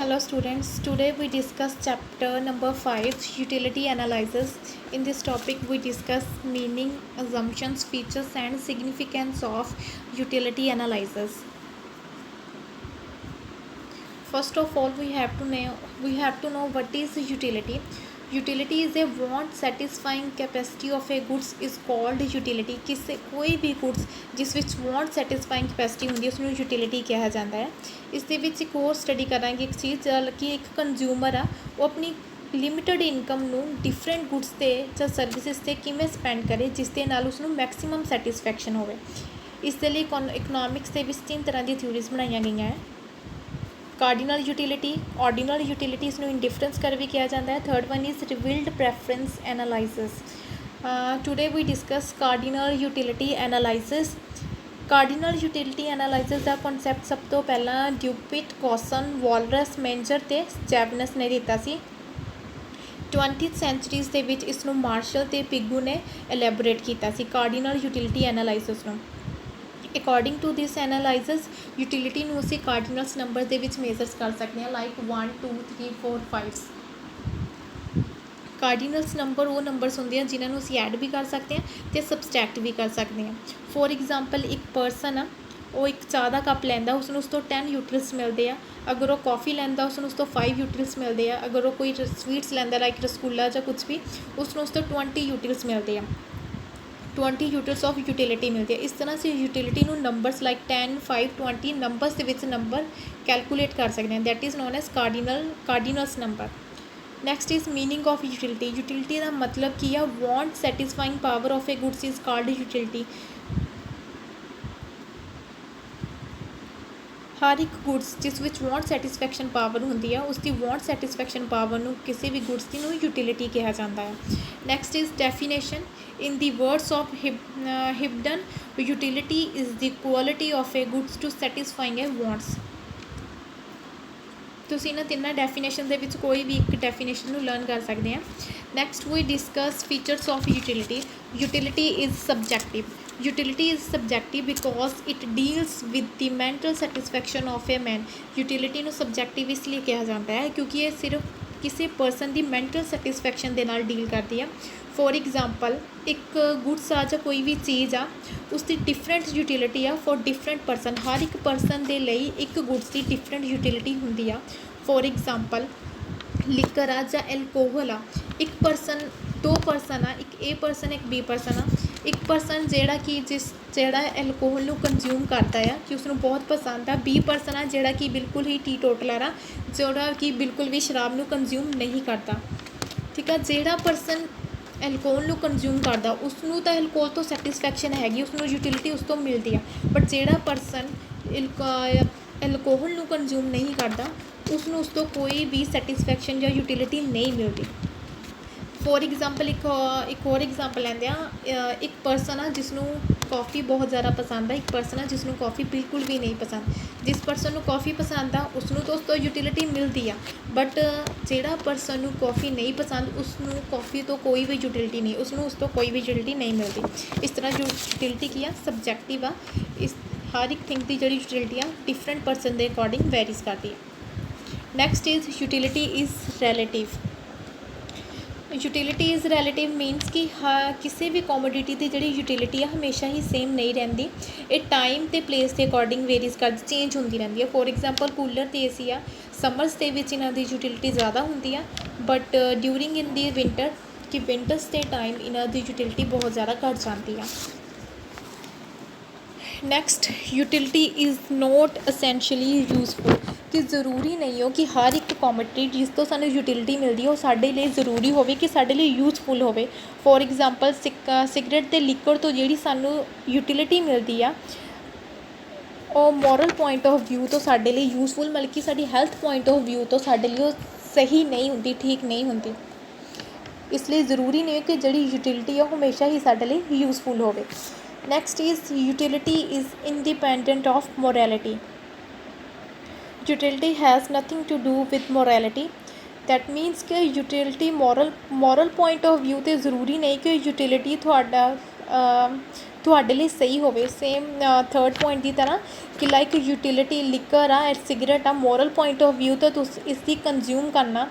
Hello students, today we discuss chapter number 5 utility analysis. In this topic we discuss meaning, assumptions, features and significance of utility analysis. First of all we have to know what is utility. Utility is a want satisfying capacity of a goods is called utility. ਕਿਸੇ ਕੋਈ ਵੀ goods ਜਿਸ ਵਿੱਚ want satisfying capacity ਹੁੰਦੀ ਹੈ ਉਸ ਨੂੰ utility ਕਿਹਾ ਜਾਂਦਾ ਹੈ। ਇਸ ਦੇ ਵਿੱਚ ਇੱਕ ਹੋਰ ਸਟੱਡੀ ਕਰਾਂਗੇ ਇੱਕ ਚੀਜ਼ ਕਿ ਇੱਕ ਕੰਜ਼ਿਊਮਰ ਆ ਉਹ ਆਪਣੀ ਲਿਮਿਟਡ ਇਨਕਮ ਨੂੰ ਡਿਫਰੈਂਟ ਗੁੱਡਸ 'ਤੇ ਜਾਂ ਸਰਵਿਸਿਜ਼ 'ਤੇ ਕਿਵੇਂ ਸਪੈਂਡ ਕਰੇ ਜਿਸ ਦੇ ਨਾਲ ਉਸਨੂੰ ਮੈਕਸੀਮਮ ਸੈਟਿਸਫੈਕਸ਼ਨ ਹੋਵੇ। ਇਸ ਦੇ ਲਈ ਇਕਨੋਮਿਕਸ ਦੇ ਵਿੱਚ 3 ਤਰ੍ਹਾਂ ਦੀ ਥਿਊਰੀਜ਼ ਬਣਾਈਆਂ ਗਈਆਂ ਹੈ। कार्डिनल यूटिलिटी, ऑर्डिनल यूटिलिटी इसनूं इंडिफरेंस कर भी किया जाता है। Third one is revealed preference analysis. Today we discuss cardinal utility analysis. Cardinal utility analysis का कॉन्सैप्ट सब तो पहला ड्यूपिट, कॉसन, वॉलरस, मेंजर ते स्टैबनस ने दिता सी। 20th सेंचुरीज़ दे विच इसनूं मार्शल ते पिगू ने एलैबोरेट किया सी कार्डिनल यूटिलिटी एनालाइसिस नूं। According to this analysis utility ਨੂੰ ਅਸੀਂ कार्डिनल्स नंबर ਦੇ ਵਿੱਚ ਮੇਜ਼ਰਸ ਕਰ ਸਕਦੇ ਹਾਂ ਲਾਈਕ 1 2 3 4 5। कार्डिनल्स नंबर ਉਹ ਨੰਬਰਸ ਹੁੰਦੇ ਆ ਜਿਨ੍ਹਾਂ ਨੂੰ ਅਸੀਂ ਐਡ ਵੀ ਕਰ ਸਕਦੇ ਹਾਂ ਅਤੇ ਸਬਸਟ੍ਰੈਕਟ ਵੀ ਕਰ ਸਕਦੇ ਹਾਂ। ਫੋਰ ਐਗਜ਼ਾਮਪਲ ਇੱਕ ਪਰਸਨ ਆ ਉਹ ਇੱਕ ਚਾਹ ਦਾ ਕੱਪ ਲੈਂਦਾ ਉਸਨੂੰ ਉਸ ਤੋਂ 10 ਯੂਟਿਲਸ ਮਿਲਦੇ ਆ। ਅਗਰ ਉਹ ਕੌਫੀ ਲੈਂਦਾ ਉਸਨੂੰ ਉਸ ਤੋਂ 5 ਯੂਟਿਲਸ ਮਿਲਦੇ ਆ। ਅਗਰ ਉਹ ਕੋਈ ਸਵੀਟਸ ਲੈਂਦਾ ਲਾਈਕ ਰਸਗੁੱਲਾ ਜਾਂ ਕੁਛ ਵੀ ਉਸਨੂੰ ਉਸ ਤੋਂ 20 ਯੂਟਿਲਸ ਮਿਲਦੇ ਆ। 20 यूटिल्स ऑफ यूटिलिटी मिलती है। इस तरह से यूटिलिटी ਨੂੰ नंबर्स लाइक 10 5 20 नंबर्स ਦੇ ਵਿੱਚ नंबर कैलकुलेट कर सकते हैं। That is known as cardinals number. Next is meaning of utility. Utility का मतलब की है want satisfying power of a goods is called utility. हर एक गुड्स जिस विच वांट सैटिस्फैक्शन पावर होंदी है उसकी वांट सैटिस्फैक्शन पावर नूं किसी भी गुड्स की नूं यूटिलिटी कहा जाता है। Next is definition. In the words of Hibden, utility is the quality of a goods to satisfying a wants। ਤੁਸੀਂ ਇਹਨਾਂ ਤਿੰਨਾਂ ਡੈਫੀਨੇਸ਼ਨ ਦੇ ਵਿੱਚ ਕੋਈ ਵੀ ਇੱਕ ਡੈਫੀਨੇਸ਼ਨ ਨੂੰ ਲਰਨ ਕਰ ਸਕਦੇ ਆ। Next we discuss features of utility. Utility is subjective. Utility is subjective because it deals with the mental satisfaction of a man. Utility नूं सबजैक्टिव इसलिए कहा जाता है क्योंकि ये सिर्फ किसी परसन की मैंटल सैटिस्फैक्शन के नाल डील करती है। फॉर एग्जाम्पल एक गुड्स आ जां कोई भी चीज़ आ उसकी डिफरेंट यूटिलिटी आ फॉर डिफरेंट परसन। हर एक परसन के लिए एक गुड्स की डिफरेंट यूटिलिटी होंदी आ। फॉर एग्जाम्पल लिकर आ जां एल्कोहल आ एक परसन दो परसन आ एक ए परसन एक बी परसन आ। एक परसन जोड़ा कि जोड़ा एल्कोहल ਨੂੰ कंज्यूम करता है कि उसनों बहुत पसंद आ। बी परसन आ जोड़ा कि बिल्कुल ही टी टोटलर आ जोड़ा कि बिल्कुल भी शराब ਨੂੰ कंज्यूम नहीं करता। ठीक है, जोड़ा परसन एल्कोहल ਨੂੰ कंज्यूम करता उसनों तो एल्कोहल तो सैटिस्फैक्शन हैगी उसनों यूटिलिटी उस तो मिलती है। बट जोड़ा परसन एल्कोहल ਨੂੰ कंज्यूम नहीं करता उसनों उस तो कोई भी सैटिस्फैक्शन या यूटिलिटी नहीं मिलती। फॉर एग्जाम्पल एक होर एग्जाम्पल लैंदे आ एक परसन आ जिसनों कॉफ़ी बहुत ज़्यादा पसंद है। एक परसन आ जिसनों कॉफ़ी बिल्कुल भी नहीं पसंद। जिस परसन को कॉफ़ी पसंद आ उसनों तो उस तो यूटिलिटी मिलती है। बट जोड़ा परसन को कॉफ़ी नहीं पसंद उसनों कॉफ़ी तो कोई भी यूटिलिटी नहीं उसनों उस तो कोई भी यूटिलिटी नहीं मिलती। इस तरह यूटिलिटी की आ सबजैक्टिव आ। इस हर एक थिंग की जी यूटिलिटी आ डिफरेंट परसन के अकॉर्डिंग वेरीज करती है। Next is utility is relative. Utility is relative means कि किसी भी कॉमोडिटी की जी यूटिलिटी है हमेशा ही सेम नहीं रही। ये टाइम तो प्लेस के अकॉर्डिंग वेरीज कर चेंज होती रहती है। फॉर एग्जाम्पल कूलर तो एसी आ समर्स के इन्हों की यूटिलिटी ज़्यादा होंगी but during in the winter कि विंटर्स के टाइम इन्हों की यूटिलिटी बहुत ज़्यादा घट जाती है। Next utility is not essentially useful. कि ज़रूरी नहीं हो कि हर एक कॉमोडिटी जिस तो सानू यूटिलिटी मिलती है वो साडे लिए ज़रूरी हो कि साडे लिए यूजफुल हो। फॉर एग्जाम्पल सिगरेट ते लिकर तो जी सानू यूटिलिटी मिलती है और मॉरल पॉइंट ऑफ व्यू तो साडे लिए यूजफुल मतलब कि साडी हैल्थ पॉइंट ऑफ व्यू तो साडे लिए सही नहीं होंदी ठीक नहीं होंदी। इसलिए ज़रूरी नहीं कि जी यूटिलिटी है हमेशा ही साडे लिए यूजफुल हो। Next is utility is independent of morality. Utility has nothing to do with morality. That means कि utility moral point of view तो ज़रूरी नहीं कि यूटिलिटी थोड़ा ਤੁਹਾਡੇ ਲਈ ਸਹੀ ਹੋਵੇ। ਸੇਮ ਥਰਡ ਪੁਆਇੰਟ ਦੀ ਤਰ੍ਹਾਂ ਕਿ ਲਾਈਕ ਯੂਟਿਲਿਟੀ ਲਿਕਰ ਆ ਐਂਡ ਸਿਗਰਟ ਆ, ਮੋਰਲ ਪੁਆਇੰਟ ਆਫ ਵਿਊ ਤੋਂ ਤੁਸੀਂ ਇਸ ਦੀ ਕੰਜ਼ਿਊਮ ਕਰਨਾ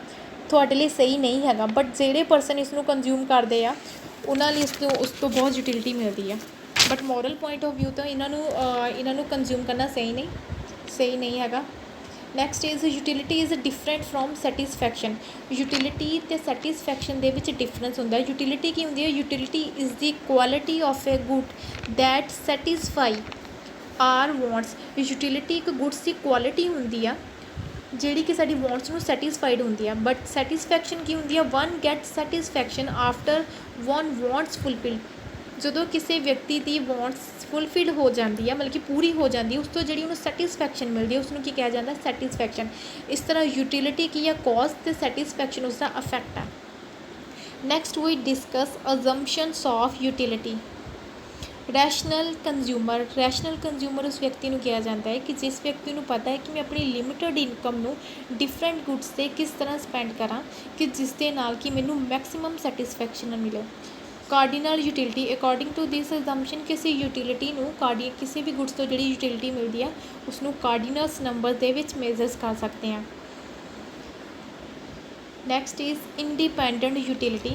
ਤੁਹਾਡੇ ਲਈ ਸਹੀ ਨਹੀਂ ਹੈਗਾ, ਬਟ ਜਿਹੜੇ ਪਰਸਨ ਇਸ ਨੂੰ ਕੰਜ਼ਿਊਮ ਕਰਦੇ ਆ ਉਹਨਾਂ ਲਈ ਉਸ ਤੋਂ ਬਹੁਤ ਯੂਟਿਲਿਟੀ ਮਿਲਦੀ ਆ, but moral point of view ਤੋਂ ਇਹਨਾਂ ਨੂੰ ਕੰਜ਼ਿਊਮ ਕਰਨਾ ਸਹੀ ਨਹੀਂ ਹੈਗਾ। Next is utility is different from satisfaction. Utility ਅਤੇ ਸੈਟਿਸਫੈਕਸ਼ਨ ਦੇ ਵਿੱਚ ਡਿਫਰੈਂਸ ਹੁੰਦਾ। ਯੂਟਿਲਿਟੀ ਕੀ ਹੁੰਦੀ ਹੈ? Utility is the quality of a good that satisfy our wants. Utility ਇੱਕ ਗੁੱਡਸ ਦੀ ਕੁਆਲਿਟੀ ਹੁੰਦੀ ਆ ਜਿਹੜੀ ਕਿ ਸਾਡੀ ਵਾਂਟਸ ਨੂੰ ਸੈਟਿਸਫਾਈਡ ਹੁੰਦੀ ਆ, ਬਟ ਸੈਟਿਸਫੈਕਸ਼ਨ ਕੀ ਹੁੰਦੀ ਆ? One get satisfaction after one wants fulfil. ਜਦੋਂ ਕਿਸੇ ਵਿਅਕਤੀ ਦੀ ਵਾਂਟਸ ਫੁਲਫਿਲ ਹੋ ਜਾਂਦੀ ਆ, ਮਤਲਬ ਕਿ ਪੂਰੀ ਹੋ ਜਾਂਦੀ, ਉਸ ਤੋਂ ਜਿਹੜੀ ਉਹਨੂੰ ਸੈਟਿਸਫੈਕਸ਼ਨ ਮਿਲਦੀ ਹੈ ਉਸਨੂੰ ਕੀ ਕਿਹਾ ਜਾਂਦਾ? ਸੈਟਿਸਫੈਕਸ਼ਨ। ਇਸ ਤਰ੍ਹਾਂ ਯੂਟਿਲਿਟੀ ਕੀ ਆ? ਕੌਜ਼, ਅਤੇ ਸੈਟਿਸਫੈਕਸ਼ਨ ਉਸਦਾ ਅਫੈਕਟ ਆ। Next we discuss assumptions of utility. Rational consumer ਉਸ ਵਿਅਕਤੀ ਨੂੰ ਕਿਹਾ ਜਾਂਦਾ ਹੈ ਕਿ ਜਿਸ ਵਿਅਕਤੀ ਨੂੰ ਪਤਾ ਹੈ ਕਿ ਮੈਂ ਆਪਣੀ ਲਿਮਿਟਡ ਇਨਕਮ ਨੂੰ ਡਿਫਰੈਂਟ ਗੁੱਡਸ 'ਤੇ ਕਿਸ ਤਰ੍ਹਾਂ ਸਪੈਂਡ ਕਰਾਂ ਕਿ ਜਿਸ ਦੇ ਨਾਲ ਕਿ ਮੈਨੂੰ ਮੈਕਸਿਮਮ ਸੈਟਿਸਫੈਕਸ਼ਨ ਮਿਲੇ। Cardinal utility according to this assumption, ਕਿਸੇ ਯੂਟਿਲਿਟੀ ਨੂੰ ਕਿਸੇ ਵੀ ਗੁੱਡਸ ਤੋਂ ਜਿਹੜੀ ਯੂਟਿਲਿਟੀ ਮਿਲਦੀ ਆ ਉਸਨੂੰ ਕਾਰਡੀਨਲਸ ਨੰਬਰ ਦੇ ਵਿੱਚ ਮੇਜ਼ਰਸ ਕਰ ਸਕਦੇ ਹਾਂ। Next is independent utility.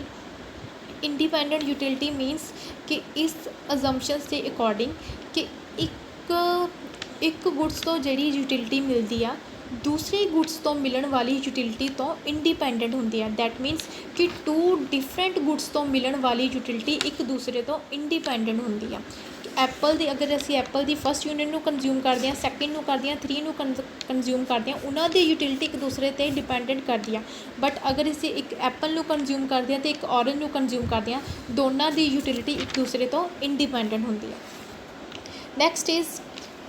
Independent utility means ਕਿ ਇਸ ਅਜ਼ੰਪਸ਼ਨਸ ਦੇ ਅਕੋਰਡਿੰਗ ਕਿ ਇੱਕ ਗੁੱਡਸ ਤੋਂ ਜਿਹੜੀ ਯੂਟਿਲਿਟੀ ਮਿਲਦੀ ਆ ਦੂਸਰੇ ਗੁੱਡਸ ਤੋਂ ਮਿਲਣ ਵਾਲੀ ਯੂਟਿਲਿਟੀ ਤੋਂ ਇੰਡੀਪੈਂਡੈਂਟ ਹੁੰਦੀ ਆ। ਦੈਟ ਮੀਨਸ ਕਿ ਟੂ ਡਿਫਰੈਂਟ ਗੁੱਡਸ ਤੋਂ ਮਿਲਣ ਵਾਲੀ ਯੂਟਿਲਿਟੀ ਇੱਕ ਦੂਸਰੇ ਤੋਂ ਇੰਡੀਪੈਂਡੈਂਟ ਹੁੰਦੀ ਆ। ਅਗਰ ਅਸੀਂ ਐਪਲ ਦੀ ਫਸਟ ਯੂਨਿਟ ਨੂੰ ਕੰਜ਼ਿਊਮ ਕਰਦੇ ਹਾਂ, ਸੈਕਿੰਡ ਨੂੰ ਕਰਦੇ ਹਾਂ, 3 ਨੂੰ ਕੰਜ਼ਿਊਮ ਕਰਦੇ ਹਾਂ, ਉਹਨਾਂ ਦੀ ਯੂਟਿਲਿਟੀ ਇੱਕ ਦੂਸਰੇ 'ਤੇ ਡਿਪੈਂਡੈਂਟ ਕਰਦੀ ਆ। ਬਟ ਅਗਰ ਅਸੀਂ ਇੱਕ ਐਪਲ ਨੂੰ ਕੰਜ਼ਿਊਮ ਕਰਦੇ ਹਾਂ ਅਤੇ ਇੱਕ ਔਰੰਜ ਨੂੰ ਕੰਜ਼ਿਊਮ ਕਰਦੇ ਹਾਂ, ਦੋਨਾਂ ਦੀ ਯੂਟਿਲਿਟੀ ਇੱਕ ਦੂਸਰੇ ਤੋਂ ਇੰਡੀਪੈਂਡੈਂਟ ਹੁੰਦੀ ਆ। Next is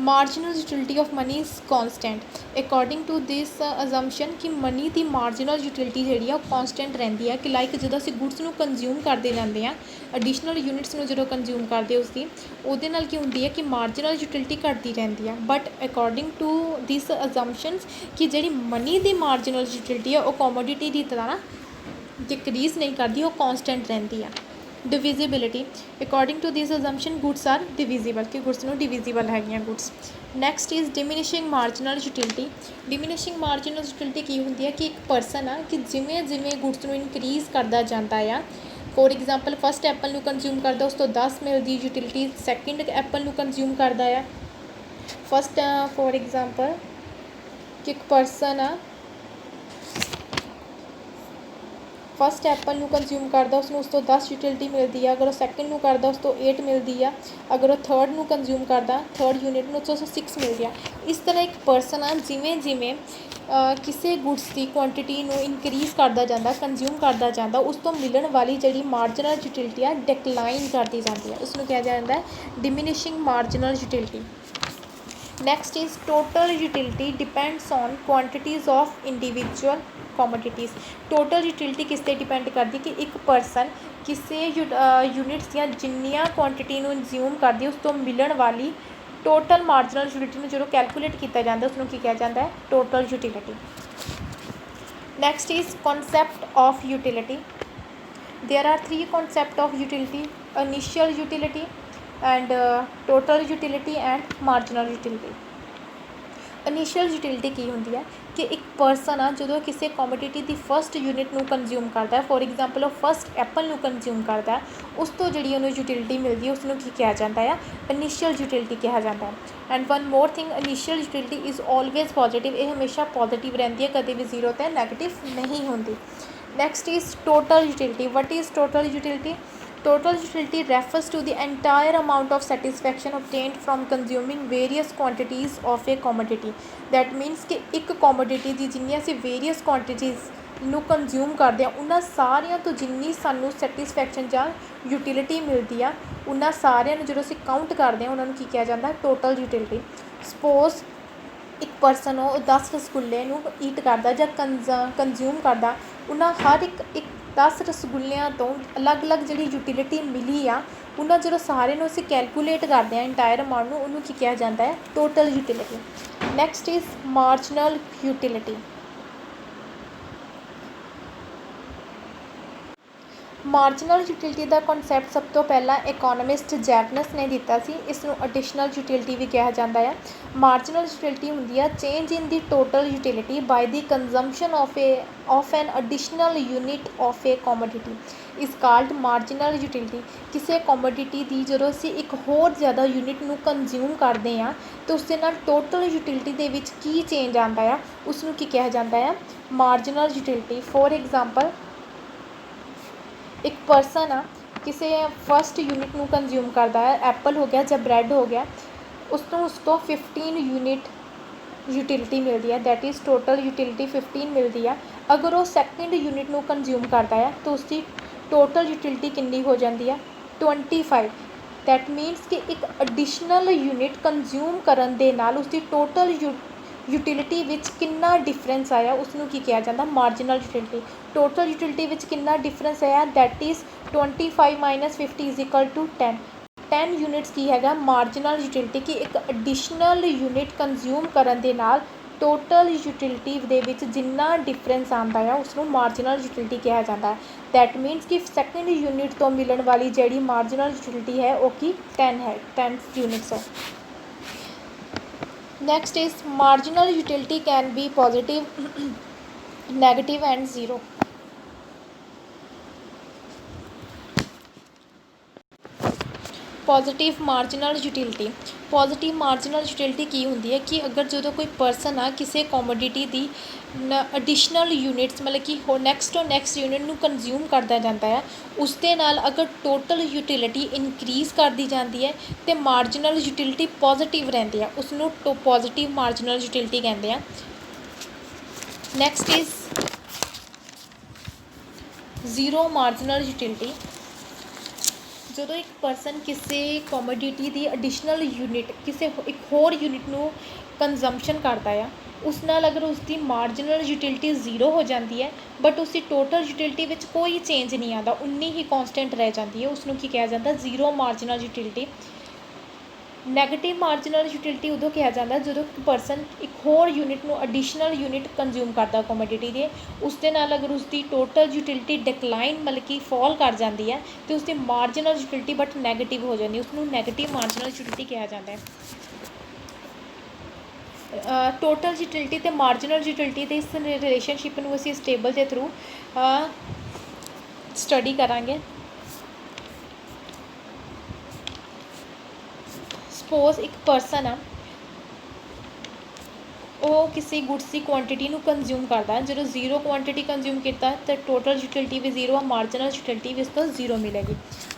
marginal utility of money is constant. According to this assumption ਕਿ ਮਨੀ ਦੀ ਮਾਰਜਨਲ ਯੂਟਿਲਿਟੀ ਜਿਹੜੀ ਆ ਉਹ ਕੌਨਸਟੈਂਟ ਰਹਿੰਦੀ ਆ, ਕਿ ਲਾਈਕ ਜਦੋਂ ਅਸੀਂ ਗੁੱਡਸ ਨੂੰ ਕੰਜ਼ਿਊਮ ਕਰਦੇ ਜਾਂਦੇ ਹਾਂ, ਐਡੀਸ਼ਨਲ ਯੂਨਿਟਸ ਨੂੰ ਜਦੋਂ ਕੰਜ਼ਿਊਮ ਕਰਦੇ ਉਹਦੇ ਨਾਲ ਕੀ ਹੁੰਦੀ ਹੈ ਕਿ ਮਾਰਜਨਲ ਯੂਟਿਲਿਟੀ ਘਟਦੀ ਰਹਿੰਦੀ ਆ। ਬਟ ਅਕੋਰਡਿੰਗ ਟੂ ਦਿਸ ਅਜ਼ੰਪਸ਼ਨਸ ਕਿ ਜਿਹੜੀ ਮਨੀ ਦੀ ਮਾਰਜਨਲ ਯੂਟਿਲਿਟੀ ਆ ਉਹ ਕੋਮੋਡਿਟੀ ਦੀ ਤਰ੍ਹਾਂ ਡਿਕਰੀਜ਼ ਨਹੀਂ ਕਰਦੀ, ਉਹ ਕੌਨਸਟੈਂਟ ਰਹਿੰਦੀ ਆ। Divisibility according to this assumption goods are divisible, ਕਿ ਗੁੱਡਸ ਨੂੰ ਡਿਵਿਜ਼ੀਬਲ ਹੈਗੀਆਂ goods. Next is diminishing marginal utility. Diminishing marginal utility ਕੀ ਹੁੰਦੀ ਹੈ ਕਿ ਇੱਕ ਪਰਸਨ ਆ ਕਿ ਜਿਵੇਂ ਗੁੱਡਸ ਨੂੰ ਇਨਕਰੀਜ਼ ਕਰਦਾ ਜਾਂਦਾ ਆ, ਫੋਰ ਐਗਜ਼ਾਮਪਲ ਫਸਟ ਐਪਲ ਨੂੰ ਕੰਜ਼ਿਊਮ ਕਰਦਾ ਉਸ ਤੋਂ 10 ਮਿਲਦੀ ਯੂਟਿਲਿਟੀ, ਸੈਕਿੰਡ ਐਪਲ ਨੂੰ ਕੰਜ਼ਿਊਮ ਕਰਦਾ ਆ ਫੋਰ ਐਗਜ਼ਾਮਪਲ ਕਿ ਇੱਕ ਪਰਸਨ ਆ ਫਸਟ ਐਪਲ ਨੂੰ ਕੰਜ਼ਿਊਮ ਕਰਦਾ ਉਸਨੂੰ ਉਸ ਤੋਂ 10 ਯੂਟਿਲਿਟੀ ਮਿਲਦੀ ਆ। ਅਗਰ ਉਹ ਸੈਕਿੰਡ ਨੂੰ ਕਰਦਾ ਉਸ ਤੋਂ 8 ਮਿਲਦੀ ਆ। ਅਗਰ ਉਹ ਥਰਡ ਨੂੰ ਕੰਜ਼ਿਊਮ ਕਰਦਾ ਥਰਡ ਯੂਨਿਟ ਨੂੰ ਉਸ ਤੋਂ 6 ਮਿਲਦੀ ਆ। ਇਸ ਤਰ੍ਹਾਂ ਇੱਕ ਪਰਸਨ ਆ ਜਿਵੇਂ ਕਿਸੇ ਗੁੱਡਸ ਦੀ ਕੁਆਂਟਿਟੀ ਨੂੰ ਇਨਕਰੀਜ਼ ਕਰਦਾ ਜਾਂਦਾ, ਕੰਜ਼ਿਊਮ ਕਰਦਾ ਜਾਂਦਾ, ਉਸ ਤੋਂ ਮਿਲਣ ਵਾਲੀ ਜਿਹੜੀ ਮਾਰਜਨਲ ਯੂਟਿਲਿਟੀ ਆ ਡਿਕਲਾਈਨ ਕਰਦੀ ਜਾਂਦੀ ਆ, ਉਸਨੂੰ ਕਿਹਾ ਜਾਂਦਾ ਹੈ diminishing marginal utility. Next is total utility depends on quantities of individual commodities. Total utility ਕਿਸ 'ਤੇ ਡਿਪੈਂਡ ਕਰਦੀ ਕਿ ਇੱਕ ਪਰਸਨ ਕਿਸੇ ਯੂਨਿਟਸ ਦੀਆਂ ਜਿੰਨੀਆਂ ਕੁਆਂਟਿਟੀ ਨੂੰ ਕੰਜ਼ਿਊਮ ਕਰਦੀ ਉਸ ਤੋਂ ਮਿਲਣ ਵਾਲੀ ਟੋਟਲ ਮਾਰਜਨਲ ਯੂਟਿਲਿਟੀ ਨੂੰ ਜਦੋਂ ਕੈਲਕੂਲੇਟ ਕੀਤਾ ਜਾਂਦਾ ਉਸਨੂੰ ਕੀ ਕਿਹਾ ਜਾਂਦਾ ਹੈ? Total utility. Next is concept of utility. There are 3 concepts of utility: initial utility and total utility and marginal utility. Initial utility ਕੀ ਹੁੰਦੀ ਹੈ ਕਿ ਇੱਕ ਪਰਸਨ ਆ ਜਦੋਂ ਕਿਸੇ ਕੋਮੋਡਿਟੀ ਦੀ ਫਸਟ ਯੂਨਿਟ ਨੂੰ ਕੰਜ਼ਿਊਮ ਕਰਦਾ, ਫੋਰ ਐਗਜ਼ਾਮਪਲ ਉਹ ਫਸਟ ਐਪਲ ਨੂੰ ਕੰਜ਼ਿਊਮ ਕਰਦਾ, ਉਸ ਤੋਂ ਜਿਹੜੀ ਉਹਨੂੰ ਯੂਟਿਲਿਟੀ ਮਿਲਦੀ ਹੈ ਉਸਨੂੰ ਕੀ ਕਿਹਾ ਜਾਂਦਾ ਆ? ਇਨੀਸ਼ੀਅਲ ਯੂਟਿਲਿਟੀ ਕਿਹਾ ਜਾਂਦਾ ਹੈ। And one more thing, initial utility is always positive. ਇਹ ਹਮੇਸ਼ਾ ਪੋਜ਼ੀਟਿਵ ਰਹਿੰਦੀ ਹੈ, ਕਦੇ ਵੀ 0 'ਤੇ ਨੈਗੇਟਿਵ ਨਹੀਂ ਹੁੰਦੀ। Next is total utility. What is total utility? Total utility refers to the entire amount of satisfaction obtained from consuming various quantities of a commodity. That means ਕਿ ਇੱਕ commodity ਦੀ ਜਿੰਨੀਆਂ ਅਸੀਂ various quantities ਨੂੰ consume ਕਰਦੇ ਹਾਂ ਉਹਨਾਂ ਸਾਰਿਆਂ ਤੋਂ ਜਿੰਨੀ ਸਾਨੂੰ ਸੈਟਿਸਫੈਕਸ਼ਨ ਜਾਂ ਯੂਟਿਲਿਟੀ ਮਿਲਦੀ ਆ ਉਹਨਾਂ ਸਾਰਿਆਂ ਨੂੰ ਜਦੋਂ ਅਸੀਂ ਕਾਊਂਟ ਕਰਦੇ ਹਾਂ ਉਹਨਾਂ ਨੂੰ ਕੀ ਕਿਹਾ ਜਾਂਦਾ? Total utility. ਸਪੋਜ਼ ਇੱਕ ਪਰਸਨ ਉਹ 10 ਰਸਗੁੱਲੇ ਨੂੰ ਈਟ ਕਰਦਾ ਜਾਂ ਕੰਜ਼ਿਊਮ ਕਰਦਾ, ਉਹਨਾਂ ਹਰ ਇੱਕ 10 ਰਸਗੁੱਲਿਆਂ ਤੋਂ ਅਲੱਗ-ਅਲੱਗ ਜਿਹੜੀ ਯੂਟਿਲਿਟੀ ਮਿਲੀ ਆ ਉਹਨਾਂ ਜਦੋਂ ਸਾਰਿਆਂ ਨੂੰ ਅਸੀਂ ਕੈਲਕੂਲੇਟ ਕਰਦੇ ਹਾਂ ਇੰਟਾਇਰ ਅਮਾਊਂਟ ਨੂੰ, ਉਹਨੂੰ ਕੀ ਕਿਹਾ ਜਾਂਦਾ ਹੈ? Total utility. Next is marginal utility. Marginal utility the concept ਸਭ ਤੋਂ ਪਹਿਲਾਂ ਇਕੋਨੋਮਿਸਟ ਜੈਵਨਸ ਨੇ ਦਿੱਤਾ ਸੀ। ਇਸ ਨੂੰ ਐਡੀਸ਼ਨਲ ਯੂਟਿਲਿਟੀ ਵੀ ਕਿਹਾ ਜਾਂਦਾ ਹੈ। ਮਾਰਜਨਲ ਯੂਟਿਲਿਟੀ ਹੁੰਦੀ ਆ change in the total utility by the consumption of an additional unit of a commodity is called marginal utility. ਕਿਸੇ ਕੋਮੋਡਿਟੀ ਦੀ ਜਦੋਂ ਅਸੀਂ ਇੱਕ ਹੋਰ ਜ਼ਿਆਦਾ ਯੂਨਿਟ ਨੂੰ ਕੰਜ਼ਿਊਮ ਕਰਦੇ ਹਾਂ ਤਾਂ ਉਸ ਦੇ ਨਾਲ ਟੋਟਲ ਯੂਟਿਲਿਟੀ ਦੇ ਵਿੱਚ ਕੀ ਚੇਂਜ ਆਉਂਦਾ ਆ, ਉਸ ਨੂੰ ਕੀ ਕਿਹਾ ਜਾਂਦਾ ਆ, ਮਾਰਜਨਲ ਯੂਟਿਲਿਟੀ। ਫੋਰ ਐਗਜ਼ਾਮਪਲ, ਇੱਕ ਪਰਸਨ ਆ ਕਿਸੇ ਫਸਟ ਯੂਨਿਟ ਨੂੰ ਕੰਜ਼ਿਊਮ ਕਰਦਾ ਹੈ, ਐਪਲ ਹੋ ਗਿਆ ਜਾਂ ਬ੍ਰੈਡ ਹੋ ਗਿਆ, ਉਸ ਤੋਂ 15 ਯੂਨਿਟ ਯੂਟਿਲਿਟੀ ਮਿਲਦੀ ਹੈ, ਦੈਟ ਇਜ਼ ਟੋਟਲ ਯੂਟਿਲਿਟੀ 15 ਮਿਲਦੀ ਆ। ਅਗਰ ਉਹ ਸੈਕਿੰਡ ਯੂਨਿਟ ਨੂੰ ਕੰਜ਼ਿਊਮ ਕਰਦਾ ਹੈ ਤਾਂ ਉਸਦੀ ਟੋਟਲ ਯੂਟਿਲਿਟੀ ਕਿੰਨੀ ਹੋ ਜਾਂਦੀ ਆ, 25। ਦੈਟ ਮੀਨਸ ਕਿ ਇੱਕ ਐਡੀਸ਼ਨਲ ਯੂਨਿਟ ਕੰਜ਼ਿਊਮ ਕਰਨ ਦੇ ਨਾਲ ਉਸਦੀ ਟੋਟਲ ਯੂਟਿਲਿਟੀ ਵਿੱਚ ਕਿੰਨਾ ਡਿਫਰੈਂਸ ਆਇਆ, ਉਸ ਨੂੰ ਕੀ ਕਿਹਾ ਜਾਂਦਾ, ਮਾਰਜਨਲ ਯੂਟਿਲਿਟੀ। ਟੋਟਲ ਯੂਟਿਲਿਟੀ ਵਿੱਚ ਕਿੰਨਾ ਡਿਫਰੈਂਸ ਆਇਆ, that is 25 - 50 is equal to 10। 10 units ਕੀ ਹੈਗਾ, ਮਾਰਜਨਲ ਯੂਟਿਲਿਟੀ, ਕਿ ਇੱਕ ਐਡੀਸ਼ਨਲ ਯੂਨਿਟ ਕੰਜ਼ਿਊਮ ਕਰਨ ਦੇ ਨਾਲ ਟੋਟਲ ਯੂਟਿਲਿਟੀ ਦੇ ਵਿੱਚ ਜਿੰਨਾ ਡਿਫਰੈਂਸ ਆਉਂਦਾ ਆ ਉਸ ਨੂੰ ਮਾਰਜਨਲ ਯੂਟਿਲਿਟੀ ਕਿਹਾ ਜਾਂਦਾ ਹੈ। ਦੈਟ ਮੀਨਸ ਕਿ ਸੈਕਿੰਡ ਯੂਨਿਟ ਤੋਂ ਮਿਲਣ ਵਾਲੀ ਜਿਹੜੀ ਮਾਰਜਨਲ ਯੂਟਿਲਿਟੀ ਹੈ ਉਹ ਕੀ 10 ਹੈ, 10 ਯੂਨਿਟਸ ਹੈ। Next is marginal utility can be positive, negative and zero. Positive marginal utility. Positive marginal utility ਕੀ ਹੁੰਦੀ ਹੈ ਕਿ ਅਗਰ ਜਦੋਂ ਕੋਈ ਪਰਸਨ ਆ ਕਿਸੇ ਕੋਮੋਡਿਟੀ ਦੀ ਐਡੀਸ਼ਨਲ ਯੂਨਿਟਸ ਮਤਲਬ ਕਿ ਨੈਕਸਟ ਤੋਂ ਨੈਕਸਟ ਯੂਨਿਟ ਨੂੰ ਕੰਜ਼ਿਊਮ ਕਰਦਾ ਜਾਂਦਾ ਹੈ, ਉਸ ਦੇ ਨਾਲ ਅਗਰ ਟੋਟਲ ਯੂਟਿਲਿਟੀ ਇਨਕਰੀਜ਼ ਕਰਦੀ ਜਾਂਦੀ ਹੈ ਅਤੇ ਮਾਰਜਨਲ ਯੂਟਿਲਿਟੀ ਪੋਜ਼ੀਟਿਵ ਰਹਿੰਦੀ ਆ, ਉਸ ਨੂੰ ਪੋਜ਼ੀਟਿਵ ਮਾਰਜਨਲ ਯੂਟਿਲਿਟੀ ਕਹਿੰਦੇ ਆ। Next is zero marginal utility. ਜਦੋਂ ਇੱਕ ਪਰਸਨ ਕਿਸੇ ਕੋਮੋਡਿਟੀ ਦੀ ਐਡੀਸ਼ਨਲ ਯੂਨਿਟ ਕਿਸੇ ਇੱਕ ਹੋਰ ਯੂਨਿਟ ਨੂੰ ਕੰਜ਼ੰਪਸ਼ਨ ਕਰਦਾ ਆ, ਉਸ ਨਾਲ ਅਗਰ ਉਸਦੀ ਮਾਰਜਨਲ ਯੂਟਿਲਿਟੀ ਜ਼ੀਰੋ ਹੋ ਜਾਂਦੀ ਹੈ ਬਟ ਉਸਦੀ ਟੋਟਲ ਯੂਟਿਲਿਟੀ ਵਿੱਚ ਕੋਈ ਚੇਂਜ ਨਹੀਂ ਆਉਂਦਾ, ਉਨੀ ਹੀ ਕੌਂਸਟੈਂਟ ਰਹਿ ਜਾਂਦੀ ਹੈ, ਉਸ ਨੂੰ ਕੀ ਕਿਹਾ ਜਾਂਦਾ, zero marginal utility. Negative marginal utility ਉਦੋਂ ਕਿਹਾ ਜਾਂਦਾ ਜਦੋਂ ਇੱਕ ਪਰਸਨ ਇੱਕ ਹੋਰ ਯੂਨਿਟ ਨੂੰ ਐਡੀਸ਼ਨਲ ਯੂਨਿਟ ਕੰਜ਼ਿਊਮ ਕਰਦਾ ਕੋਮੋਡਿਟੀ ਦੇ, ਉਸ ਦੇ ਨਾਲ ਅਗਰ ਉਸਦੀ ਟੋਟਲ ਯੂਟਿਲਿਟੀ ਡਿਕਲਾਈਨ ਮਤਲਬ ਕਿ ਫੋਲ ਕਰ ਜਾਂਦੀ ਹੈ ਅਤੇ ਉਸਦੀ ਮਾਰਜਨਲ ਯੂਟਿਲਿਟੀ ਬਟ ਨੈਗੇਟਿਵ ਹੋ ਜਾਂਦੀ, ਉਸ ਨੂੰ ਨੈਗੇਟਿਵ ਮਾਰਜਨਲ ਯੂਟਿਲਿਟੀ ਕਿਹਾ ਜਾਂਦਾ ਹੈ। ਟੋਟਲ ਯੂਟਿਲਿਟੀ ਅਤੇ ਮਾਰਜਨਲ ਯੂਟਿਲਿਟੀ ਦੇ ਇਸ ਰਿਲੇਸ਼ਨਸ਼ਿਪ ਨੂੰ ਅਸੀਂ ਇਸ ਟੇਬਲ ਦੇ ਥਰੂ ਸਟੱਡੀ ਕਰਾਂਗੇ। ਸਪੋਜ਼ ਇੱਕ ਪਰਸਨ ਆ, ਉਹ ਕਿਸੇ ਗੁਡਸ ਦੀ ਕੁਆਂਟਿਟੀ ਨੂੰ ਕੰਜ਼ਿਊਮ ਕਰਦਾ, ਜਦੋਂ ਜ਼ੀਰੋ ਕੁਆਂਟਿਟੀ ਕੰਜ਼ਿਊਮ ਕੀਤਾ ਤਾਂ ਟੋਟਲ ਯੂਟਿਲਿਟੀ ਵੀ ਜ਼ੀਰੋ ਆ, ਮਾਰਜਨਲ ਯੂਟਿਲਿਟੀ ਵੀ ਉਸ ਤੋਂ ਜ਼ੀਰੋ ਮਿਲੇਗੀ।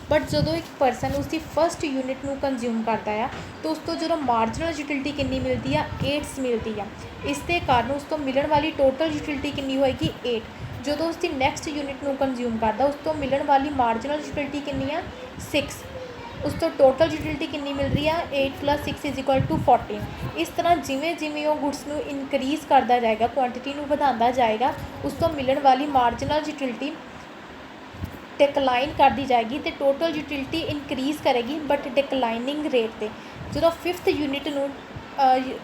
ਬਟ ਜਦੋਂ ਇੱਕ ਪਰਸਨ ਉਸਦੀ ਫਸਟ ਯੂਨਿਟ ਨੂੰ ਕੰਜ਼ਿਊਮ ਕਰਦਾ ਆ ਤਾਂ ਉਸ ਤੋਂ ਜਦੋਂ ਮਾਰਜਨਲ ਯੂਟਿਲਿਟੀ ਕਿੰਨੀ ਮਿਲਦੀ ਆ, 8 ਮਿਲਦੀ ਆ। ਇਸ ਦੇ ਕਾਰਨ ਉਸ ਤੋਂ ਮਿਲਣ ਵਾਲੀ ਟੋਟਲ ਯੂਟਿਲਿਟੀ ਕਿੰਨੀ ਹੋਏਗੀ, 8। ਜਦੋਂ ਉਸਦੀ ਨੈਕਸਟ ਯੂਨਿਟ ਨੂੰ ਕੰਜ਼ਿਊਮ ਕਰਦਾ ਉਸ ਤੋਂ ਮਿਲਣ ਵਾਲੀ ਮਾਰਜਨਲ ਯੂਟਿਲਿਟੀ ਕਿੰਨੀ ਆ, 6। ਉਸ ਤੋਂ ਟੋਟਲ ਯੂਟਿਲਿਟੀ ਕਿੰਨੀ ਮਿਲ ਰਹੀ ਆ, 8 + 6 ਇਜ਼ ਇਕੁਅਲ ਟੂ 14। ਇਸ ਤਰ੍ਹਾਂ ਜਿਵੇਂ ਜਿਵੇਂ ਉਹ ਗੁਡਸ ਨੂੰ ਇਨਕਰੀਜ਼ ਕਰਦਾ ਜਾਏਗਾ, ਕੁਆਂਟਿਟੀ ਨੂੰ ਵਧਾਉਂਦਾ ਜਾਏਗਾ, ਉਸ ਤੋਂ ਮਿਲਣ ਵਾਲੀ ਮਾਰਜਨਲ ਯੂਟਿਲਿਟੀ ਡਿਕਲਾਈਨ ਕਰਦੀ ਜਾਏਗੀ ਅਤੇ ਟੋਟਲ ਯੂਟਿਲਿਟੀ ਇਨਕਰੀਜ਼ ਕਰੇਗੀ ਬਟ ਡਿਕਲਾਈਨਿੰਗ ਰੇਟ 'ਤੇ। ਜਦੋਂ 5th ਯੂਨਿਟ ਨੂੰ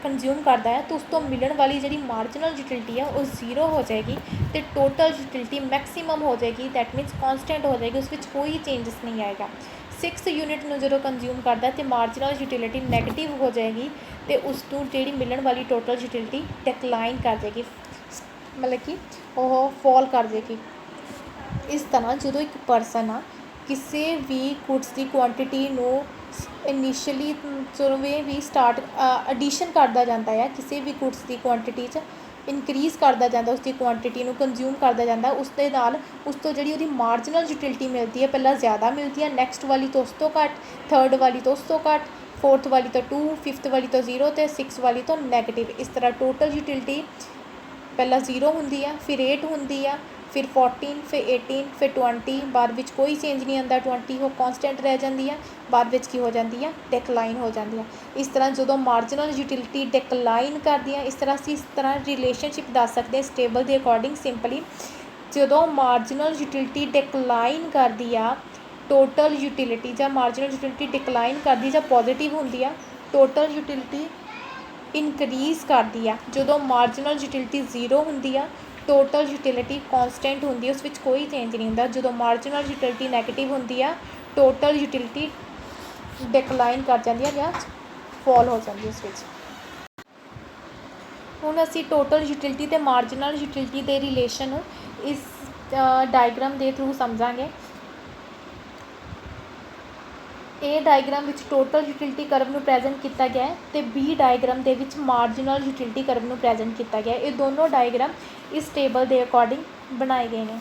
ਕੰਜ਼ਿਊਮ ਕਰਦਾ ਹੈ ਤਾਂ ਉਸ ਤੋਂ ਮਿਲਣ ਵਾਲੀ ਜਿਹੜੀ ਮਾਰਜਨਲ ਯੂਟਿਲਿਟੀ ਆ ਉਹ ਜ਼ੀਰੋ ਹੋ ਜਾਏਗੀ ਅਤੇ ਟੋਟਲ ਯੂਟਿਲਿਟੀ ਮੈਕਸੀਮਮ ਹੋ ਜਾਏਗੀ, ਦੈਟ ਮੀਨਸ ਕੌਂਸਟੈਂਟ ਹੋ ਜਾਏਗੀ, ਉਸ ਵਿੱਚ ਕੋਈ ਚੇਂਜਸ ਨਹੀਂ ਆਏਗਾ। 6th ਯੂਨਿਟ ਨੂੰ ਜਦੋਂ ਕੰਜ਼ਿਊਮ ਕਰਦਾ ਅਤੇ ਮਾਰਜਨਲ ਯੂਟਿਲਿਟੀ ਨੈਗੇਟਿਵ ਹੋ ਜਾਏਗੀ ਅਤੇ ਉਸ ਨੂੰ ਜਿਹੜੀ ਮਿਲਣ ਵਾਲੀ ਟੋਟਲ ਯੂਟਿਲਿਟੀ ਡਿਕਲਾਈਨ ਕਰ ਜਾਏਗੀ, ਮਤਲਬ ਕਿ ਉਹ ਫੋਲ ਕਰ ਜਾਏਗੀ। ਇਸ ਤਰ੍ਹਾਂ ਜਦੋਂ ਇੱਕ ਪਰਸਨ ਆ ਕਿਸੇ ਵੀ ਗੁਡਸ ਦੀ ਕੁਆਂਟਿਟੀ ਨੂੰ ਇਨੀਸ਼ੀਅਲੀ ਜਿਵੇਂ ਵੀ ਸਟਾਰਟ ਐਡੀਸ਼ਨ ਕਰਦਾ ਜਾਂਦਾ ਆ, ਕਿਸੇ ਵੀ ਗੁਡਸ ਦੀ ਕੁਆਂਟਿਟੀ 'ਚ ਇਨਕਰੀਜ਼ ਕਰਦਾ ਜਾਂਦਾ, ਉਸਦੀ ਕੁਆਂਟਿਟੀ ਨੂੰ ਕੰਜ਼ਿਊਮ ਕਰਦਾ ਜਾਂਦਾ, ਉਸ ਦੇ ਨਾਲ ਉਸ ਤੋਂ ਜਿਹੜੀ ਉਹਦੀ ਮਾਰਜਨਲ ਯੂਟਿਲਿਟੀ ਮਿਲਦੀ ਹੈ ਪਹਿਲਾਂ ਜ਼ਿਆਦਾ ਮਿਲਦੀ ਹੈ, ਨੈਕਸਟ ਵਾਲੀ ਤੋਂ ਉਸ ਤੋਂ ਘੱਟ, ਥਰਡ ਵਾਲੀ ਤੋਂ ਉਸ ਤੋਂ ਘੱਟ, ਫੋਰਥ ਵਾਲੀ ਤੋਂ 2, 5th ਵਾਲੀ ਤੋਂ 0 ਅਤੇ 6th ਵਾਲੀ ਤੋਂ ਨੈਗੇਟਿਵ। ਇਸ ਤਰ੍ਹਾਂ ਟੋਟਲ ਯੂਟਿਲਿਟੀ ਪਹਿਲਾਂ 0 ਹੁੰਦੀ ਆ, ਫਿਰ 8 ਹੁੰਦੀ ਆ, ਫਿਰ 14, ਫਿਰ 18, ਫਿਰ 20, ਬਾਅਦ ਵਿੱਚ ਕੋਈ ਚੇਂਜ ਨਹੀਂ ਆਉਂਦਾ, 20 ਉਹ ਕੌਂਸਟੈਂਟ ਰਹਿ ਜਾਂਦੀ ਆ, ਬਾਅਦ ਵਿੱਚ ਕੀ ਹੋ ਜਾਂਦੀ ਆ, ਡਿਕਲਾਈਨ ਹੋ ਜਾਂਦੀ ਆ। ਇਸ ਤਰ੍ਹਾਂ ਜਦੋਂ ਮਾਰਜਨਲ ਯੂਟਿਲਿਟੀ ਡਿਕਲਾਈਨ ਕਰਦੀ ਆ, ਇਸ ਤਰ੍ਹਾਂ ਅਸੀਂ ਇਸ ਤਰ੍ਹਾਂ ਰਿਲੇਸ਼ਨਸ਼ਿਪ ਦੱਸ ਸਕਦੇ ਹਾਂ ਇਸ ਟੇਬਲ ਦੇ ਅਕੋਰਡਿੰਗ ਸਿੰਪਲੀ। ਜਦੋਂ ਮਾਰਜਨਲ ਯੂਟਿਲਿਟੀ ਡਿਕਲਾਈਨ ਕਰਦੀ ਆ, ਟੋਟਲ ਯੂਟਿਲਿਟੀ ਜਾਂ ਮਾਰਜਨਲ ਯੂਟਿਲਿਟੀ ਡਿਕਲਾਈਨ ਕਰਦੀ ਜਾਂ ਪੋਜ਼ੀਟਿਵ ਹੁੰਦੀ ਆ, ਟੋਟਲ ਯੂਟਿਲਿਟੀ ਇਨਕਰੀਜ਼ ਕਰਦੀ ਆ। ਜਦੋਂ ਮਾਰਜਨਲ ਯੂਟਿਲਿਟੀ 0 ਹੁੰਦੀ ਆ, ਟੋਟਲ ਯੂਟਿਲਿਟੀ ਕੌਂਸਟੈਂਟ ਹੁੰਦੀ ਹੈ, ਉਸ ਵਿੱਚ ਕੋਈ ਚੇਂਜ ਨਹੀਂ ਹੁੰਦਾ। ਜਦੋਂ ਮਾਰਜਨਲ ਯੂਟਿਲਿਟੀ ਨੈਗੇਟਿਵ ਹੁੰਦੀ ਆ, ਟੋਟਲ ਯੂਟਿਲਿਟੀ ਡਿਕਲਾਈਨ ਕਰ ਜਾਂਦੀ ਹੈ ਜਾਂ ਫੋਲ ਹੋ ਜਾਂਦੀ ਉਸ ਵਿੱਚ। ਹੁਣ ਅਸੀਂ ਟੋਟਲ ਯੂਟਿਲਿਟੀ ਅਤੇ ਮਾਰਜਨਲ ਯੂਟਿਲਿਟੀ ਦੇ ਰਿਲੇਸ਼ਨ ਨੂੰ ਇਸ ਡਾਇਗਰਾਮ ਦੇ ਥਰੂ ਸਮਝਾਂਗੇ। ਇਹ ਡਾਇਗਰਾਮ ਵਿੱਚ ਟੋਟਲ ਯੂਟਿਲਿਟੀ ਕਰਵ ਨੂੰ ਪ੍ਰੈਜੈਂਟ ਕੀਤਾ ਗਿਆ ਹੈ ਅਤੇ ਬੀ ਡਾਇਗਰਾਮ ਦੇ ਵਿੱਚ ਮਾਰਜਨਲ ਯੂਟਿਲਿਟੀ ਕਰਵ ਨੂੰ ਪ੍ਰੈਜੈਂਟ ਕੀਤਾ ਗਿਆ। ਇਹ ਦੋਨੋਂ ਡਾਇਗਰਾਮ ਇਸ ਟੇਬਲ ਦੇ ਅਕੋਰਡਿੰਗ ਬਣਾਏ ਗਏ ਨੇ।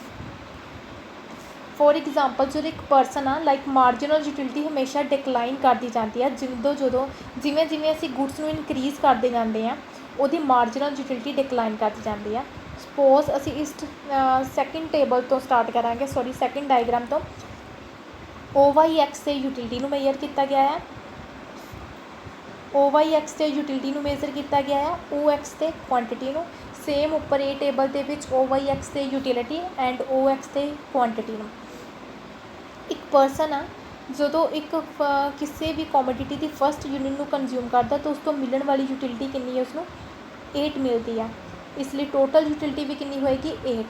ਫੋਰ ਐਗਜ਼ਾਮਪਲ, ਜਦੋਂ ਇੱਕ ਪਰਸਨ ਆ, ਲਾਈਕ ਮਾਰਜਨਲ ਯੂਟਿਲਿਟੀ ਹਮੇਸ਼ਾ ਡਿਕਲਾਈਨ ਕਰਦੀ ਜਾਂਦੀ ਆ। ਜਿਵੇਂ ਜਿਵੇਂ ਅਸੀਂ ਗੁਡਸ ਨੂੰ ਇਨਕਰੀਜ਼ ਕਰਦੇ ਜਾਂਦੇ ਹਾਂ, ਉਹਦੀ ਮਾਰਜਨਲ ਯੂਟਿਲਿਟੀ ਡਿਕਲਾਈਨ ਕਰਦੀ ਜਾਂਦੀ ਆ। ਸਪੋਜ਼ ਅਸੀਂ ਇਸ ਸੈਕਿੰਡ ਟੇਬਲ ਤੋਂ ਸਟਾਰਟ ਕਰਾਂਗੇ, ਸੈਕਿੰਡ ਡਾਇਗਰਾਮ ਤੋਂ। OYX ਤੇ ਯੂਟਿਲਿਟੀ ਨੂੰ ਮੇਜਰ ਕੀਤਾ ਗਿਆ ਹੈ, OYX ਤੇ ਯੂਟਿਲਿਟੀ ਨੂੰ ਮੇਜਰ ਕੀਤਾ ਗਿਆ ਹੈ, OX ਤੇ ਕੁਆਂਟਿਟੀ ਨੂੰ। ਸੇਮ ਉੱਪਰ ਇਹ ਟੇਬਲ ਦੇ ਵਿੱਚ OYX ਤੇ ਯੂਟਿਲਿਟੀ ਐਂਡ OX ਤੇ ਕੁਆਂਟਿਟੀ ਨੂੰ। ਇੱਕ ਪਰਸਨ ਆ, ਜਦੋਂ ਕਿਸੇ ਵੀ ਕੋਮੋਡਿਟੀ ਦੀ ਫਸਟ ਯੂਨਿਟ ਨੂੰ ਕੰਜ਼ਿਊਮ ਕਰਦਾ ਤਾਂ ਉਸ ਤੋਂ ਮਿਲਣ ਵਾਲੀ ਯੂਟਿਲਿਟੀ ਕਿੰਨੀ ਹੈ, ਉਸਨੂੰ 8 ਮਿਲਦੀ ਆ। ਇਸ ਲਈ ਟੋਟਲ ਯੂਟਿਲਿਟੀ ਵੀ ਕਿੰਨੀ ਹੋਏਗੀ, 8।